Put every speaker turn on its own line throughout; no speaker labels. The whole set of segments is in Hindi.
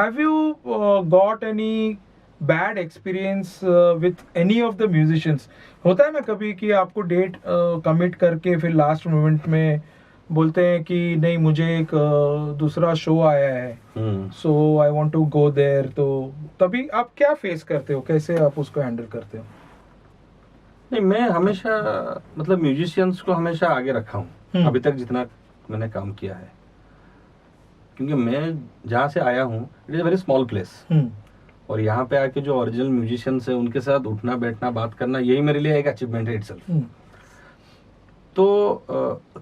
have you got any bad experience with any of the musicians? होता है ना कभी कि आपको डेट कमिट करके फिर लास्ट मोमेंट में बोलते हैं कि नहीं मुझे एक दूसरा शो आया है, so I want to go there, तो तभी आप क्या फेस करते हो, कैसे आप उसको हैंडल करते हो?
नहीं, मैं हमेशा मतलब म्यूजिशियंस को हमेशा आगे रखा हूँ अभी तक जितना मैंने काम किया है, क्योंकि मैं जहाँ से आया हूँ it is a very small place, और यहाँ पे आके जो ओरिजिनल म्यूजिशियंस है उनके साथ उठना बैठना बात करना यही मेरे लिए एक अचीवमेंट है इटसेल्फ। तो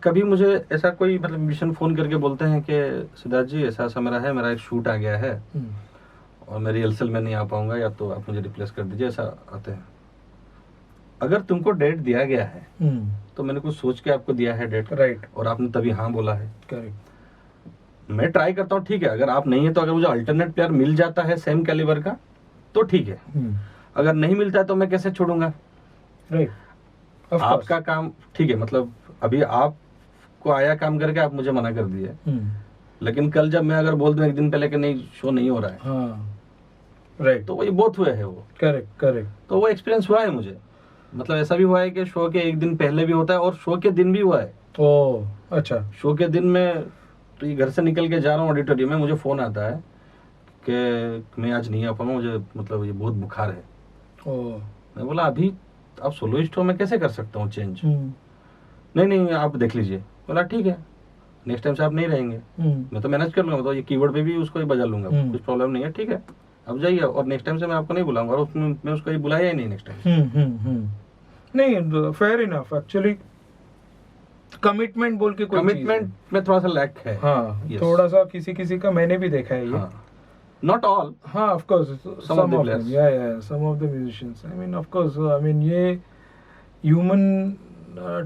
कभी मुझे ऐसा कोई मतलब म्यूजिशियन फोन करके बोलते हैं कि सिद्धार्थ जी ऐसा ऐसा मेरा एक शूट आ गया है और मैं रिहर्सल में नहीं आ पाऊंगा, या तो आप मुझे रिप्लेस कर दीजिए, ऐसा आते हैं। अगर तुमको डेट दिया गया है तो मैंने कुछ सोच के आपको दिया है डेट,
राइट,
और आपने तभी हाँ बोला है,
करेक्ट।
मैं ट्राई करता हूँ, ठीक है। अगर आप नहीं है तो अगर मुझे अल्टरनेट प्लेयर मिल जाता है सेम कैलिबर का तो ठीक है, अगर नहीं मिलता है तो मैं कैसे छोड़ूंगा,
राइट।
आपका काम ठीक है, मतलब अभी आपको आया काम करके आप मुझे मना कर दिए, लेकिन कल जब मैं अगर बोल दूं एक दिन पहले कि नहीं शो नहीं हो रहा है,
हाँ, राइट,
तो वही बहुत हुआ है वो,
करेक्ट।
तो वो एक्सपीरियंस हुआ है मुझे। मतलब ऐसा भी हुआ है कि शो के एक दिन पहले भी होता है और शो के दिन भी हुआ है।
ओ अच्छा।
शो के दिन में तो ये घर से निकल के जा रहा हूँ ऑडिटोरियम में, मुझे फोन आता है कि मैं आज नहीं आ पाऊंगा, मुझे मतलब ये बहुत बुखार है। मैं बोला अभी आप सोलोइस्ट हो, मैं कैसे कर सकता हूँ चेंज? नहीं आप देख लीजिए। बोला ठीक है, नेक्स्ट टाइम से आप नहीं रहेंगे, मैं तो मैनेज कर लूंगा, तो ये कीवर्ड पे भी उसको ही बजा लूंगा, कुछ प्रॉब्लम नहीं है, ठीक है अब जाइए, और नेक्स्ट टाइम से मैं आपको नहीं बुलाऊंगा, और मैं उसको ही बुलाया ही नहीं नेक्स्ट टाइम।
नहीं, फेयर इनफ। एक्चुअली कमिटमेंट बोल के कोई
कमिटमेंट में थोड़ा सा लैक है।
हाँ,
yes.
थोड़ा सा किसी का मैंने भी देखा है ये।
हाँ, नॉट ऑल,
हाँ, of course
some of the players.
Some of the musicians, I mean of course, I mean ये ह्यूमन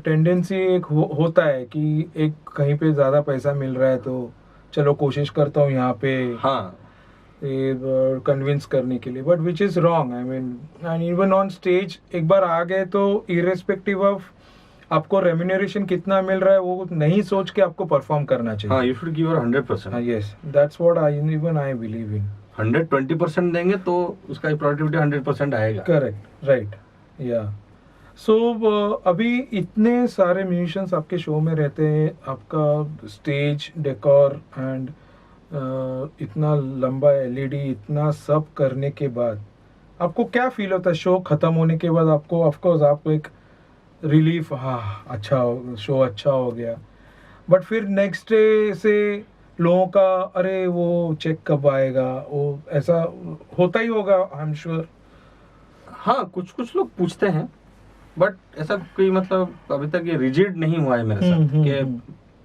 टेंडेंसी एक होता है कि एक कहीं पे ज्यादा पैसा मिल रहा है तो चलो कोशिश करता हूँ यहाँ पे
हाँ
कन्विंस करने के लिए, but which is wrong. I mean and even on stage एक बार आ गए तो इरेस्पेक्टिव ऑफ आपको रेम्यूनरेशन कितना मिल रहा है वो नहीं सोच के आपको परफॉर्म करना चाहिए।
हाँ, you should give your 100%।
Yes, that's what I believe in.
120% देंगे तो उसका प्रोडक्टिविटी 100% आएगा।
करेक्ट, राइट, या सो अभी इतने सारे म्यूजिशियंस आपके शो में रहते हैं, आपका स्टेज डेकोर एंड इतना लंबा एलईडी, इतना सब करने के बाद आपको क्या फील होता है? शो खत्म होने के बाद आपको ऑफ कोर्स आपको एक रिलीफ, हाँ अच्छा शो अच्छा हो गया, बट फिर नेक्स्ट डे से लोगों का अरे वो चेक कब आएगा, वो ऐसा होता ही होगा आई एम श्योर।
हाँ, कुछ लोग पूछते हैं, बट ऐसा कोई मतलब अभी तक ये रिजिड नहीं हुआ है मेरे साथ कि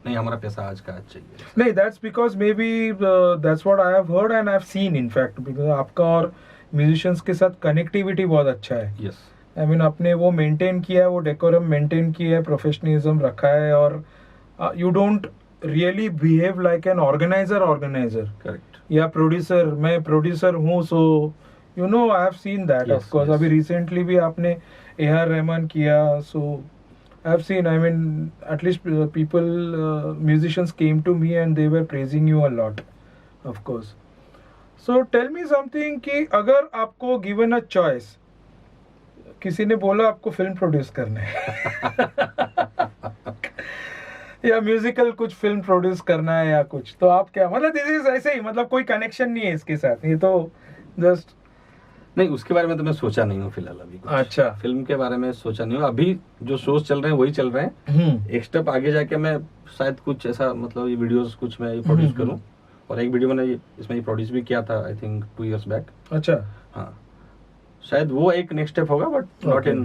नहीं हमारा पैसा आज का आज चाहिए।
नहीं, that's because may be that's what I have heard and I have seen in fact, because आपका और म्यूजिशियंस के साथ कनेक्टिविटी बहुत अच्छा है।
यस,
आई मीन आपने वो मेंटेन किया है, वो डेकोरम मेंटेन किया है, प्रोफेशनलिज्म रखा है, और you don't really behave like an organiser.
Correct.
या प्रोड्यूसर, मैं प्रोड्यूसर हूँ, सो you no I have seen that of course. अभी रिसेंटली भी आपने ए.आर. रहमान किया, सो I have seen, I mean, at least people, musicians came to me and they were praising you a lot, of course. So tell me something कि अगर आपको given a choice, किसी ने बोला आपको फिल्म प्रोड्यूस करना है या म्यूजिकल कुछ फिल्म प्रोड्यूस करना है या कुछ, तो आप क्या मतलब दिस इज ऐसे ही, मतलब कोई कनेक्शन नहीं है इसके साथ, ये तो जस्ट
नहीं, उसके बारे में तो मैं सोचा नहीं हूँ फिलहाल अभी कुछ।
अच्छा,
फिल्म के बारे में सोचा नहीं हूँ अभी, जो शोज चल रहे हैं वही चल रहे हैं। एक स्टेप आगे जाके मैं शायद कुछ ऐसा मतलब ये वीडियोस कुछ मैं प्रोड्यूस करूँ, और एक वीडियो मैंने इसमें प्रोड्यूस भी किया था आई थिंक 2 years बैक।
अच्छा,
हाँ, शायद वो एक नेक्स्ट स्टेप होगा, but not in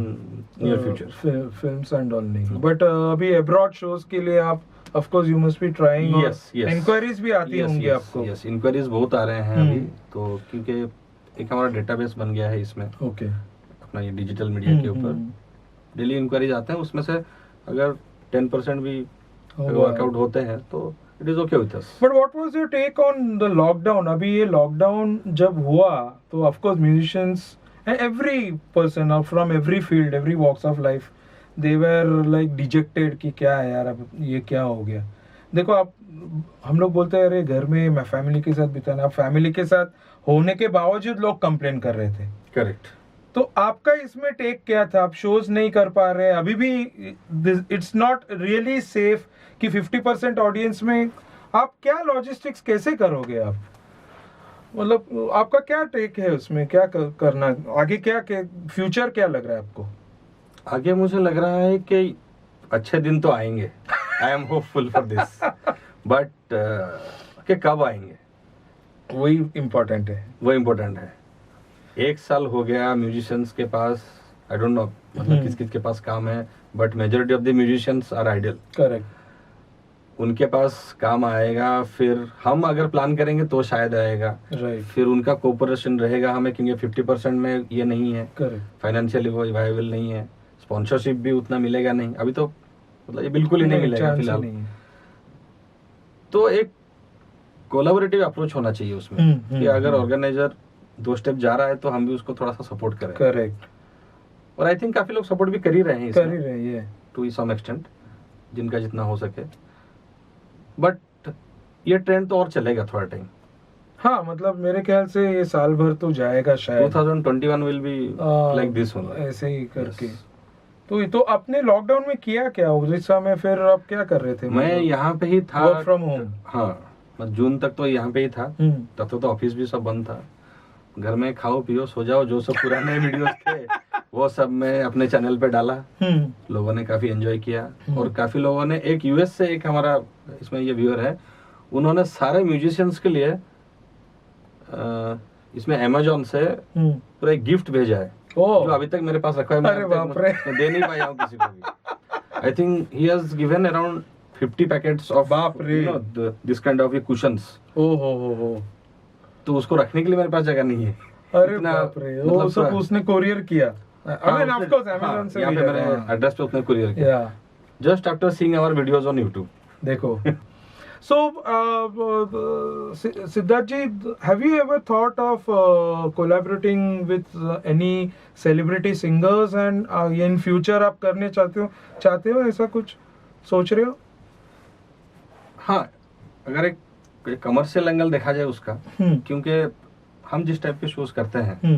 near future.
Films and all नहीं, बट अभी अब्रॉड शोज के लिए आप of course you must be trying.
Yes,
enquiries भी आती होंगी आपको?
यस, इंक्वायरीज बहुत आ रहे हैं अभी तो, क्योंकि एक हमारा डेटाबेस बन गया है इसमें।
ओके,
अपना ये डिजिटल मीडिया के ऊपर डेली इंक्वायरीज आते हैं, उसमें से अगर 10% भी वर्कआउट होते हैं तो it is okay with us.
But what was your take on the lockdown? अभी ये लॉकडाउन जब हुआ तो of course musicians and every person from every field, every walks of life, they were like dejected कि क्या है यार अब ये क्या हो गया। देखो आप, हम लोग बोलते हैं अरे घर में मैं फैमिली के साथ बिताना, आप फैमिली के साथ होने के बावजूद लोग कंप्लेन कर रहे थे।
करेक्ट।
तो आपका इसमें टेक क्या था? आप शोज नहीं कर पा रहे अभी भी, इट्स नॉट रियली सेफ कि 50% ऑडियंस में आप क्या लॉजिस्टिक्स कैसे करोगे आप? मतलब आपका क्या टेक है उसमें, क्या करना आगे, क्या फ्यूचर क्या लग रहा है आपको?
आगे मुझे लग रहा है कि अच्छे दिन तो आएंगे। I am hopeful for this, but कि कब आएंगे
वही इम्पोर्टेंट है।
वो इम्पोर्टेंट है। 1 साल हो गया म्यूजिशियंस के पास, आई डोंट नो मतलब किस किस के पास काम है, but majority of the musicians are idle.
Correct.
उनके पास काम आएगा, फिर हम अगर प्लान करेंगे तो शायद आएगा।
राइट।
फिर उनका कोऑपरेशन रहेगा हमें, क्योंकि 50% में ये नहीं है,
करेक्ट।
फाइनेंशियली वो वायबल नहीं है, स्पॉन्सरशिप भी उतना मिलेगा नहीं अभी तो, मतलब ये बिल्कुल ही नहीं मिलेगा फिलहाल। तो एक कोलैबोरेटिव अप्रोच होना चाहिए उसमें कि अगर ऑर्गेनाइजर 2 स्टेप जा रहा है तो हम भी उसको थोड़ा सा सपोर्ट करें।
करेक्ट।
और आई थिंक काफी लोग सपोर्ट भी कर ही रहे हैं,
कर ही रहे हैं
टू सम एक्सटेंट, जिनका जितना हो सके। बट ये ट्रेंड तो और चलेगा थोड़ा टाइम।
हाँ, मतलब मेरे ख्याल से ये साल भर तो जाएगा शायद।
2021 will be like this only,
ऐसे ही करके। तो आपने लॉकडाउन में किया क्या उड़ीसा में? फिर आप क्या कर रहे थे?
मैं यहाँ पे ही था,
वर्क फ्रॉम होम।
हाँ, जून तक तो यहाँ पे ही था। तब तो ऑफिस भी सब बंद था। घर में खाओ पियो सो जाओ, जो सब पुराने वीडियोस थे वो सब मैं अपने चैनल पे डाला। लोगों ने काफी एंजॉय किया। और काफी लोगों ने, एक यूएस से एक हमारा इसमें ये व्यूअर है, उन्होंने सारे म्यूजिशियंस के लिए इसमें अमेजोन से पूरा एक गिफ्ट भेजा है, जो अभी तक मेरे पास रखा है।
अरे बाप रे।
मैं दे नहीं पाया हूँ किसी को भी। I think he has given around 50 packets of,
बाप रे,
दिस काइंड ऑफ कुशंस।
हो।
तो उसको रखने के लिए मेरे पास जगह नहीं है।
अरे बाप रे, वो सब उसने कोरियर किया। I mean, of course, Amazon से
यहाँ पे मेरे एड्रेस पे उसने कुरियर किया। Just after seeing our videos on YouTube।
देखो। So, Siddharth ji, have you ever thought of collaborating with any celebrity singers and in future आप करने चाहते हो ऐसा कुछ सोच रहे हो?
हाँ, अगर एक कमर्शियल एंगल देखा जाए उसका, क्योंकि हम जिस टाइप के शोज करते हैं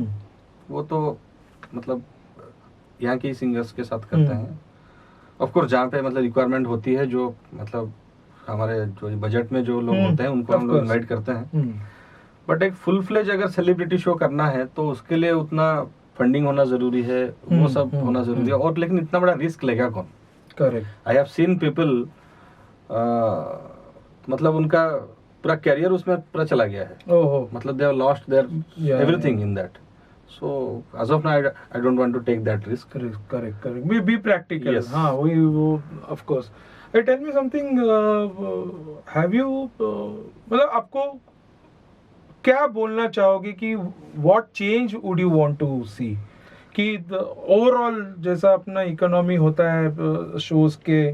वो तो मतलब यहाँ के सिंगर्स के साथ करते हैं। ऑफ कोर्स जहाँ पे मतलब रिक्वायरमेंट होती है, जो मतलब हमारे जो बजट में जो लोग होते हैं उनको हम लोग इनवाइट करते हैं। बट एक फुल फ्लेज अगर सेलिब्रिटी शो करना है तो उसके लिए उतना फंडिंग होना जरूरी है, वो सब होना जरूरी है। और लेकिन इतना बड़ा रिस्क लेगा कौन?
Correct.
I have seen people, मतलब उनका पूरा कैरियर उसमें पूरा चला गया है।
ओहो।
मतलब they have lost their everything in that. So as of now, I don't want to take that risk.
Correct. Be practical.
Yes.
हाँ, वो of course. Tell me something. Have you मतलब आपको क्या बोलना चाहोगे कि what change would you want to see? कि ओवरऑल जैसा अपना इकोनॉमी होता है शोज के,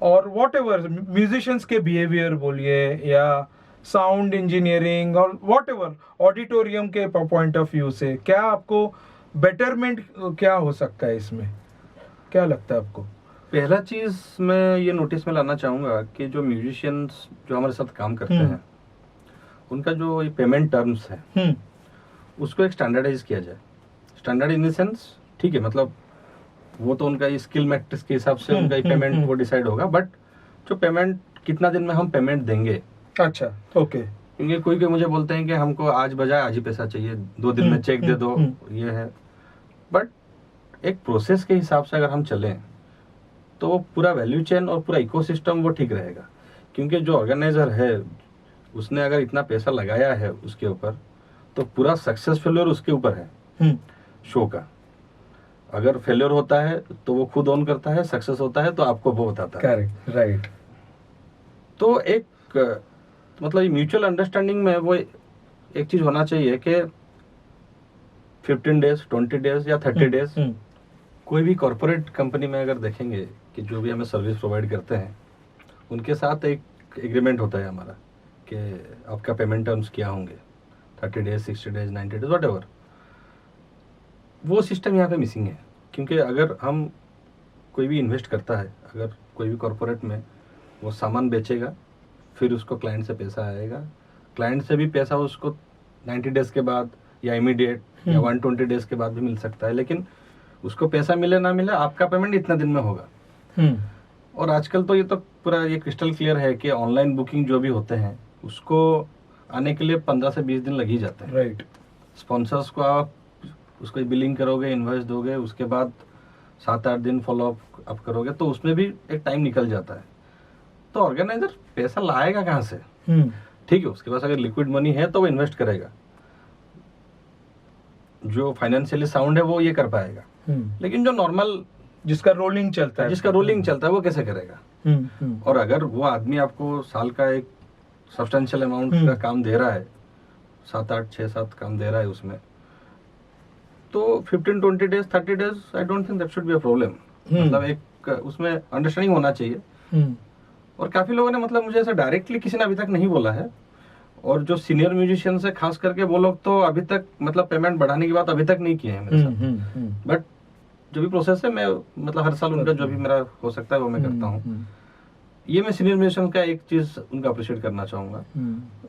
और whatever म्यूजिशियंस के बिहेवियर बोलिए, या साउंड इंजीनियरिंग, और व्हाटएवर ऑडिटोरियम के पॉइंट ऑफ व्यू से, क्या आपको बेटरमेंट क्या हो सकता है इसमें? क्या लगता है आपको?
पहला चीज मैं ये नोटिस में लाना चाहूंगा कि जो म्यूजिशियंस जो हमारे साथ काम करते हैं उनका जो पेमेंट टर्म्स है उसको एक स्टैंडर्डाइज किया जाए। स्टैंडर्ड इन द सेंस, ठीक है, मतलब वो तो उनका स्किल मैट्रिक्स के हिसाब से उनका पेमेंट वो डिसाइड होगा, बट जो पेमेंट कितना दिन में हम पेमेंट देंगे।
अच्छा, ओके।
क्योंकि कोई मुझे बोलते हैं कि हमको आज बजाय आज ही पैसा चाहिए, 2 दिन में चेक दे दो, ये है। बट एक प्रोसेस के हिसाब से अगर हम चलें तो वो पूरा वैल्यू चेन और पूरा इकोसिस्टम वो ठीक रहेगा। क्योंकि जो ऑर्गेनाइजर है उसने अगर इतना पैसा लगाया है उसके ऊपर, तो पूरा सक्सेस फेल्योर उसके ऊपर है शो का। अगर फेल्योर होता है तो वो खुद ऑन करता है, सक्सेस होता है तो आपको वो बताता है।
Correct, right.
तो एक मतलब म्यूचुअल अंडरस्टैंडिंग में वो एक चीज होना चाहिए कि 15 डेज, 20 डेज या 30 डेज कोई भी कॉर्पोरेट कंपनी में अगर देखेंगे कि जो भी हमें सर्विस प्रोवाइड करते हैं उनके साथ एक एग्रीमेंट होता है हमारा कि आपका पेमेंट टर्म्स क्या होंगे, 30 डेज, 60 डेज, 90 डेज, व्हाटएवर। वो सिस्टम यहाँ पे मिसिंग है। क्योंकि अगर हम कोई भी इन्वेस्ट करता है, अगर कोई भी कॉर्पोरेट में वो सामान बेचेगा फिर उसको क्लाइंट से पैसा आएगा, क्लाइंट से भी पैसा उसको 90 डेज के बाद या इमीडिएट या 120 डेज के बाद भी मिल सकता है, लेकिन उसको पैसा मिले ना मिले आपका पेमेंट इतना दिन में होगा। और आजकल तो ये तो पूरा ये क्रिस्टल क्लियर है कि ऑनलाइन बुकिंग जो भी होते हैं उसको आने के लिए 15 से 20 दिन लग ही जाते हैं।
राइट।
स्पॉन्सर्स को आप उसको बिलिंग करोगे, इन्वॉइस दोगे, उसके बाद 7-8 दिन फॉलो अप करोगे, तो उसमें भी एक टाइम निकल जाता है। तो ऑर्गेनाइजर पैसा लाएगा कहाँ से? ठीक है, उसके पास अगर लिक्विड मनी है तो वो इन्वेस्ट करेगा, जो फाइनेंशियली साउंड है वो ये कर पाएगा, लेकिन जो नॉर्मल
जिसका रोलिंग चलता है
वो कैसे करेगा? और अगर वो आदमी आपको साल का एक सब्सटेंशियल अमाउंट का काम दे रहा है, 7-8 6-7 काम दे रहा है उसमें, तो 15-20 days 30 days I don't think that should be a problem. मतलब एक उसमें अंडरस्टैंडिंग होना चाहिए। और काफी लोगों ने, मतलब मुझे ऐसा डायरेक्टली किसी ने अभी तक नहीं बोला है, और जो सीनियर म्यूजिशियंस है खास करके वो लोग तो अभी तक मतलब पेमेंट बढ़ाने की बात अभी तक नहीं किए हैं मेरे साथ। बट जो भी प्रोसेस है, मैं मतलब हर साल उनका जो भी मेरा हो सकता है वो मैं करता हूँ। ये मैं सीनियर म्यूजिशियन का एक चीज उनका अप्रिशिएट करना चाहूंगा,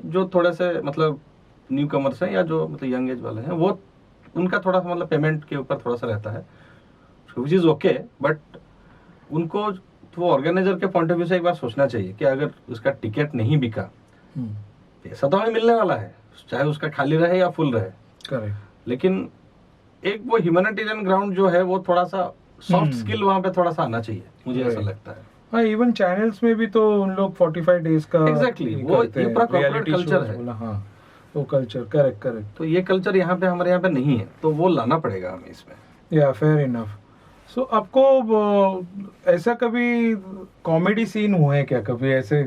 जो थोड़े से मतलब न्यू कमर्स हैं या जो मतलब यंग एज वाले हैं, वो उनका थोड़ा सा मतलब पेमेंट के ऊपर थोड़ा सा रहता है, विच इज ओके। बट उनको वो ऑर्गेनाइजर के पॉइंट ऑफ व्यू से एक बार सोचना चाहिए कि अगर उसका टिकट नहीं बिका, पैसा तो हमें मिलने वाला है, चाहे उसका खाली रहे या फुल रहे।
करेक्ट।
लेकिन एक वो ह्यूमैनिटेरियन ग्राउंड जो है वो थोड़ा सा सॉफ्ट स्किल वहां पे थोड़ा सा आना चाहिए, मुझे ऐसा लगता है।
हाँ, इवन चैनल्स में भी तो उन लोग 45 डेज का
एग्जैक्टली वो ये पूरा कॉर्पोरेट कल्चर है।
हाँ, वो कल्चर करेक्ट।
तो ये कल्चर यहाँ पे हमारे यहाँ पे नहीं है, तो वो लाना पड़ेगा हमें इसमें।
या फेयर इनफ। सो आपको ऐसा कभी कॉमेडी सीन हुए हैं क्या? कभी ऐसे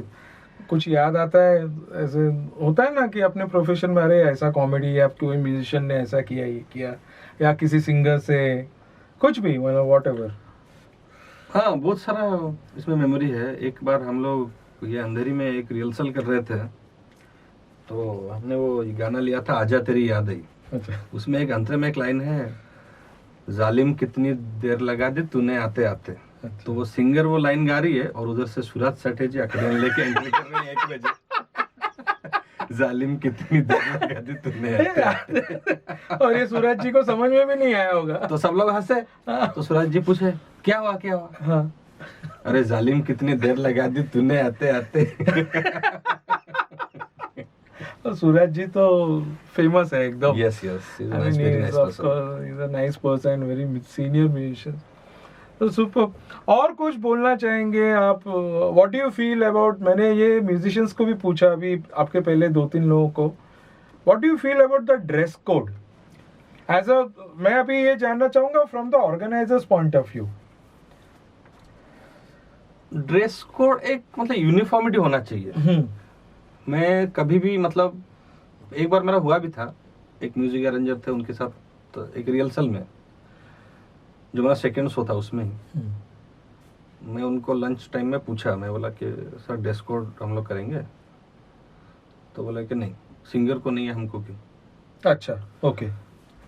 कुछ याद आता है? ऐसे होता है ना कि अपने प्रोफेशन में, अरे ऐसा कॉमेडी या कोई म्यूजिशियन ने ऐसा किया, ये किया, या किसी सिंगर से कुछ भी, मतलब व्हाटएवर।
हाँ, बहुत सारा इसमें मेमोरी है। एक बार हम लोग ये अंधेरी में एक रिहर्सल कर रहे थे, तो हमने वो गाना लिया था आजा तेरी याद आई।
अच्छा।
उसमें एक अंतरे में एक लाइन है, जालिम कितनी देर लगा दी तूने आते आते।
अच्छा।
तो वो सिंगर वो लाइन गा रही है और उधर से सूरज सेठे जी अकड़ियन लेके एंट्री कर रहे हैं 1 बजे। जालिम कितनी देर लगा दी तूने आते आते।
और ये सूरज जी को समझ में भी नहीं आया होगा,
तो सब लोग हंसे। तो सूरज जी पूछे क्या हुआ?
हाँ।
अरे जालिम कितनी देर लगा दी तूने आते आते।
और सूरज जी तो फेमस है एकदम।
Yes, he's a very nice person.
He's a nice person, very senior musician. तो सुपर। और कुछ बोलना चाहेंगे आप? What do you feel about, मैंने ये म्यूजिशियंस को भी पूछा अभी आपके पहले 2-3 लोगों को, what do you feel about the dress code as a, मैं अभी ये जानना चाहूंगा from the organizers point of view.
Dress code एक मतलब यूनिफॉर्मिटी होना चाहिए। मैं कभी भी मतलब, एक बार मेरा हुआ भी था, एक म्यूजिक अरेंजर थे, उनके साथ तो एक रिहर्सल में जो मेरा सेकंड शो था उसमें ही मैं उनको लंच टाइम में पूछा, मैं बोला कि सर ड्रेस कोड हम लोग करेंगे? तो बोला कि नहीं, सिंगर को नहीं है, हमको क्यों।
अच्छा, ओके।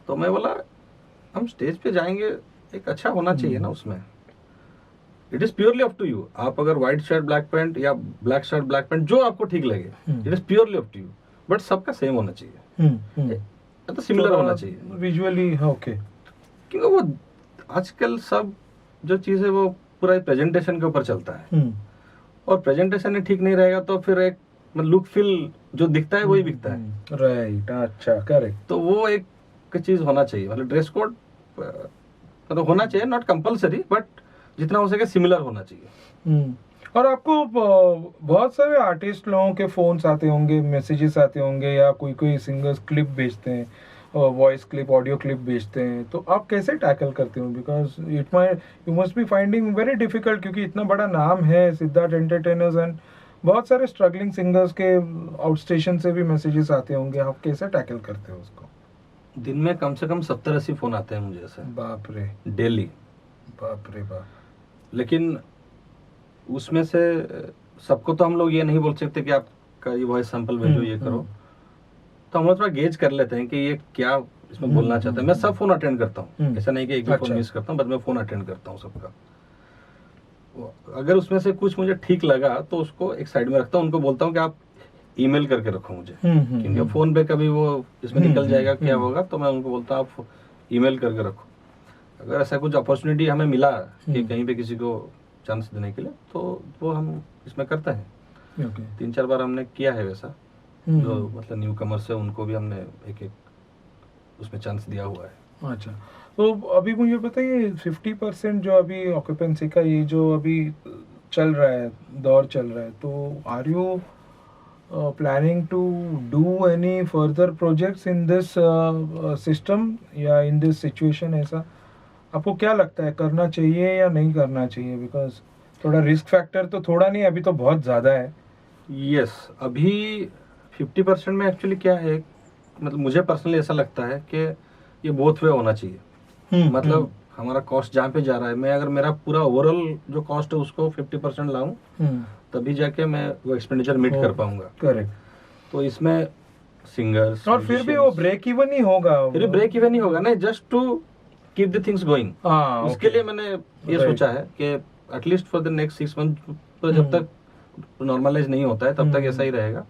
तो मैं बोला हम स्टेज पे जाएंगे, एक अच्छा होना चाहिए ना उसमें। It is purely up to you. आप अगर व्हाइट शर्ट ब्लैक पैंट या ब्लैक शर्ट ब्लैक पैंट जो आपको ठीक लगे, it is purely up to you, but सबका सेम होना चाहिए, तो सिमिलर होना चाहिए
विजुअली। ओके।
क्योंकि वो आजकल सब जो चीज है वो पूरा प्रेजेंटेशन के ऊपर चलता है, और प्रेजेंटेशन ही ठीक नहीं रहेगा तो फिर एक लुक फील जो दिखता है वही दिखता है।
राइट। अच्छा, करेक्ट।
तो वो एक चीज होना चाहिए, मतलब ड्रेस कोड मतलब होना चाहिए, नॉट कंपलसरी, बट जितना हो सके सिमिलर होना चाहिए।
और आपको बहुत सारे आर्टिस्ट लोगों के फोन्स आते होंगे, मैसेजेस आते होंगे, या कोई सिंगर्स क्लिप भेजते हैं, वॉइस क्लिप, ऑडियो क्लिप भेजते हैं, तो आप कैसे टैकल करते हो? Because you must be finding very difficult, क्योंकि इतना बड़ा नाम है सिद्धार्थ एंटरटेनर्स, एंड बहुत सारे स्ट्रगलिंग सिंगर्स के आउट स्टेशन से भी मैसेजेस आते होंगे, आप कैसे टैकल करते हो उसको?
दिन में कम से कम 70-80 फोन आते हैं मुझे ऐसे।
बाप रे।
डेली।
बाप रे बाप।
लेकिन उसमें से सबको तो हम लोग ये नहीं बोल सकते कि आपका ये वॉइस सैंपल भेजो, ये करो, तो हम लोग थोड़ा गेज कर लेते हैं कि ये क्या इसमें बोलना चाहता है। मैं सब फोन अटेंड करता हूँ, ऐसा नहीं कि एक भी फोन मिस करता हूँ, बट मैं फोन अटेंड करता हूँ सबका। अगर उसमें से कुछ मुझे ठीक लगा तो उसको एक साइड में रखता हूँ, उनको बोलता हूँ कि आप ईमेल करके रखो मुझे, क्योंकि फोन पे कभी वो इसमें निकल जाएगा, क्या होगा, तो मैं उनको बोलता हूँ आप ईमेल करके रखो। अगर ऐसा कुछ अपॉर्चुनिटी हमें मिला कि कहीं पे किसी को चांस देने के लिए, तो वो हम इसमें करते हैं। 3-4 बार हमने किया है वैसा, जो मतलब न्यू कमर्स है उनको भी हमने एक उसमें चांस दिया हुआ है।
अच्छा, तो अभी मुझे बताइए 50% जो अभी ऑक्यूपेंसी का ये जो अभी चल रहा है, दौर चल रहा है, तो are you planning to do any further projects in this system या इन दिस सिचुएशन? ऐसा आपको क्या लगता है, करना चाहिए या नहीं करना चाहिए? बिकॉज थोड़ा रिस्क फैक्टर तो थोड़ा नहीं, अभी तो बहुत ज़्यादा है।
यस, अभी 50% में एक्चुअली क्या है, मतलब मुझे पर्सनली ऐसा लगता है कि ये बोथ वे होना चाहिए। मतलब हमारा कॉस्ट जहाँ पे जा रहा है, मैं अगर मेरा पूरा ओवरऑल जो कॉस्ट है उसको 50% लाऊं, तभी जाके मैं वो एक्सपेंडिचर मीट कर पाऊंगा।
करेक्ट।
तो इसमें सिंगर्स,
और फिर भी वो ब्रेक इवन ही होगा,
फिर ब्रेक इवन ही होगा ना, just to keep the things going. उसके लिए मैंने ये सोचा है कि at least for the next 6 month, तो जब तक नॉर्मलाइज नहीं होता है तब तक ऐसा ही रहेगा।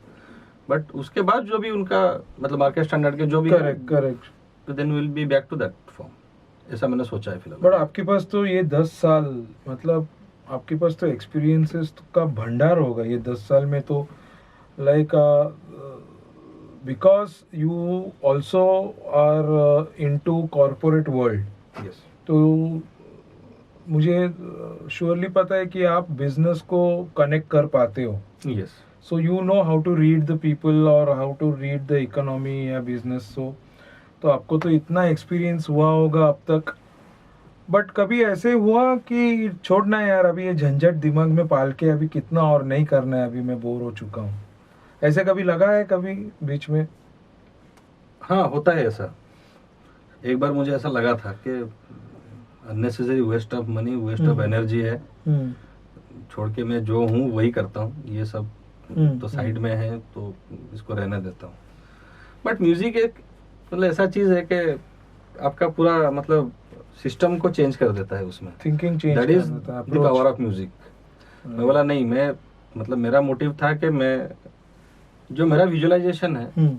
बट उसके बाद जो भी उनका मतलब मार्केट स्टैंडर्ड के जो भी, correct, then will be back to that form, ऐसा मैंने सोचा है फिलहाल।
बट आपके पास तो ये 10 साल, मतलब आपके पास तो एक्सपीरियंसेस का भंडार होगा ये 10 साल में, तो like because you also are into corporate world, तो मुझे श्योरली पता है कि आप बिजनेस को कनेक्ट कर पाते हो।
Yes,
so you know how to read the people और how to read the economy या बिजनेस। सो तो आपको तो इतना एक्सपीरियंस हुआ होगा अब तक। बट कभी ऐसे हुआ कि छोड़ना यार, अभी ये झंझट दिमाग में पाल के अभी कितना और नहीं करना है, अभी मैं बोर हो चुका हूँ, ऐसे कभी लगा है कभी बीच में?
हाँ, होता है ऐसा। एक बार मुझे ऐसा लगा था कि unnecessary waste of money, waste of energy है, छोड़ के मैं जो हूँ वही करता हूँ, ये सब तो साइड में है, तो इसको रहने देता हूँ। बट म्यूजिक एक मतलब ऐसा चीज है कि आपका पूरा मतलब सिस्टम को चेंज कर देता है, उसमें थिंकिंग चेंज कर देता है, द पावर ऑफ म्यूजिक। मैं बोला नहीं, मैं मतलब मेरा मोटिव था कि मैं जो मेरा विजुअलाइजेशन है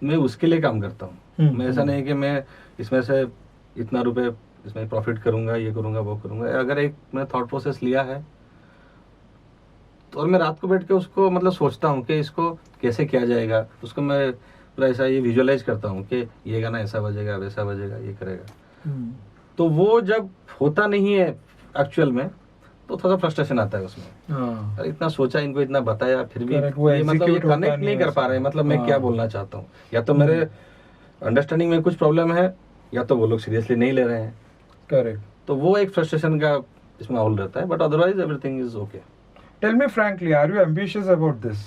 मैं उसके लिए काम करता हूँ। मैं ऐसा नहीं कि मैं इसमें से इतना रुपए इसमें प्रॉफिट करूंगा, ये करूंगा, वो करूंगा। अगर एक मैं थॉट प्रोसेस लिया है तो और मैं रात को बैठ के उसको मतलब सोचता हूँ कि इसको कैसे किया जाएगा, उसको मैं पूरा ऐसा ये विजुअलाइज करता हूँ कि ये गाना ऐसा बजेगा, वैसा बजेगा, ये करेगा। तो वो जब होता नहीं है एक्चुअल में, तो थोड़ा फ्रस्ट्रेशन आता है उसमें। अरे इतना सोचा, इनको इतना बताया, फिर भी ये मतलब ये कनेक्ट नहीं कर पा रहे, मतलब मैं क्या बोलना चाहता हूँ। या तो मेरे अंडरस्टैंडिंग में कुछ प्रॉब्लम है, या तो वो लोग सीरियसली नहीं ले रहे हैं। करेक्ट। तो वो एक फ्रस्ट्रेशन का इसमें माहौल रहता है, but otherwise everything is okay.
Tell me frankly, are you ambitious about this?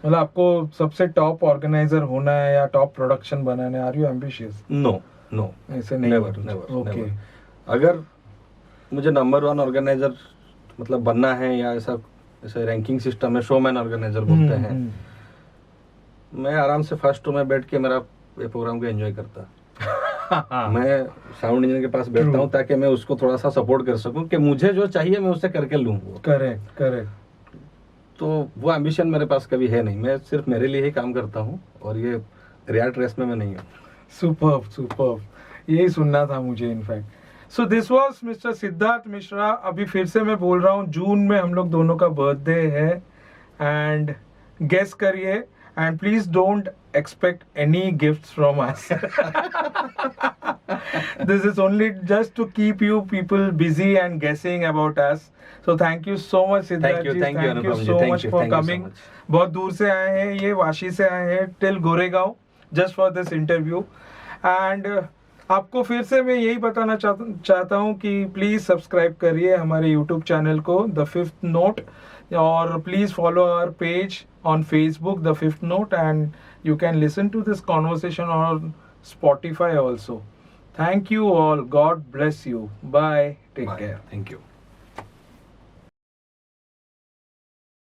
मतलब आपको सबसे टॉप ऑर्गेनाइजर होना है या टॉप प्रोडक्शन बनाना है? Are you ambitious?
No no,
ऐसे नहीं,
नेवर।
ओके।
अगर मुझे नंबर 1 ऑर्गेनाइजर मतलब बनना है, या ऐसा ऐसे रैंकिंग सिस्टम है, शोमैन ऑर्गेनाइजर बोलते हैं, मैं आराम से फर्स्ट रो में बैठ के मेरा प्रोग्राम को एंजॉय करता। मैं साउंड इंजीनियर के पास बैठता हूँ ताकि मैं उसको थोड़ा सा सपोर्ट कर सकूं कि मुझे जो चाहिए मैं उससे करके लूँ।
Correct correct.
तो वो एम्बिशन मेरे पास कभी है नहीं, मैं सिर्फ मेरे लिए ही काम करता हूँ, और ये रियाट रेस में मैं नहीं हूँ।
सुपर्ब सुपर्ब, यही सुनना था मुझे in fact. So this was mister Siddharth Mishra. अभी फिर से मैं बोल रहा हूँ, जून में हम लोग दोनों का बर्थडे है, एंड गेस करिए, and please don't expect any gifts from us. This is only just to keep you people busy and guessing about us. So thank you so much Siddharth ji, thank you so much for coming. बहुत दूर से आए हैं, ये वाशी से आए हैं, till Goregaon, just for this interview. And आपको फिर से मैं यही बताना चाहता हूँ कि प्लीज़ सब्सक्राइब करिए हमारे YouTube चैनल को द फिफ्थ नोट, और please follow our page on Facebook, The Fifth Note, and you can listen to this conversation on Spotify also. Thank you all. God bless you. Bye. Take care.
Thank you.